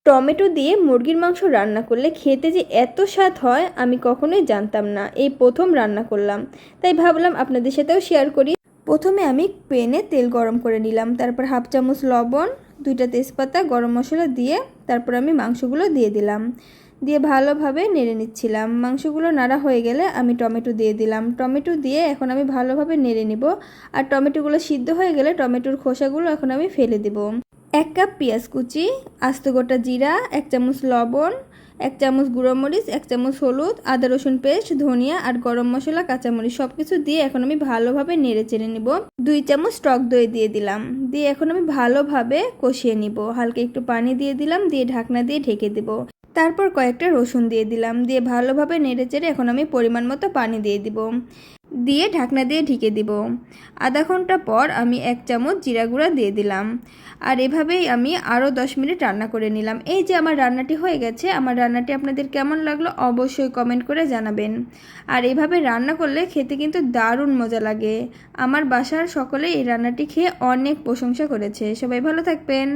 Tomato দিয়ে মুরগির মাংস রান্না করলে খেতে যে এত স্বাদ হয় আমি কখনোই জানতাম না, এই প্রথম রান্না করলাম, তাই ভাবলাম আপনাদের সাথেও শেয়ার করি। প্রথমে আমি প্যানে তেল গরম করে নিলাম, তারপর হাফ চামচ লবণ, 2টা তেজপাতা, গরম মশলা দিয়ে তারপর আমি মাংসগুলো দিয়ে দিলাম, দিয়ে ভালোভাবে নেড়ে নিচ্ছিলাম। মাংসগুলো নাড়া হয়ে গেলে আমি টমেটো দিয়ে দিলাম, টমেটো দিয়ে এখন আমি ভালোভাবে নেড়ে নিব। আর টমেটোগুলো সিদ্ধ হয়ে গেলে টমেটোর খোসাগুলো এখন আমি ফেলে দেব। 1 কাপ পেঁয়াজ কুচি, আস্ত গোটা জিরা, 1 চামচ লবণ, 1 চামচ গুঁড়ো মরিচ, 1 চামচ হলুদ, আদা রসুন পেস্ট, ধনিয়া আর গরম মশলা, কাঁচামরিচ সব কিছু দিয়ে এখন আমি ভালোভাবে নেড়ে চেড়ে নিব। 2 চামচ টক দই দিয়ে দিলাম, দিয়ে এখন আমি ভালোভাবে কষিয়ে নিব। হালকা একটু পানি দিয়ে দিলাম, দিয়ে ঢাকনা দিয়ে ঢেকে দেব। তারপর কয়েকটা রসুন দিয়ে দিলাম, দিয়ে ভালোভাবে নেড়ে চেড়ে এখন আমি পরিমাণ মতো পানি দিয়ে দিব, দিয়ে ঢাকনা দিয়ে ঢেকে দিব। আধা ঘন্টা পর আমি 1 চামচ জিরা গুঁড়া দিয়ে দিলাম। আর এভাবেই আমি আরও 10 মিনিট রান্না করে নিলাম। এই যে আমার রান্নাটি হয়ে গেছে। আমার রান্নাটি আপনাদের কেমন লাগলো অবশ্যই কমেন্ট করে জানাবেন। আর এভাবে রান্না করলে খেতে কিন্তু দারুণ মজা লাগে। আমার বাসার সকলে এই রান্নাটি খেয়ে অনেক প্রশংসা করেছে। সবাই ভালো থাকবেন।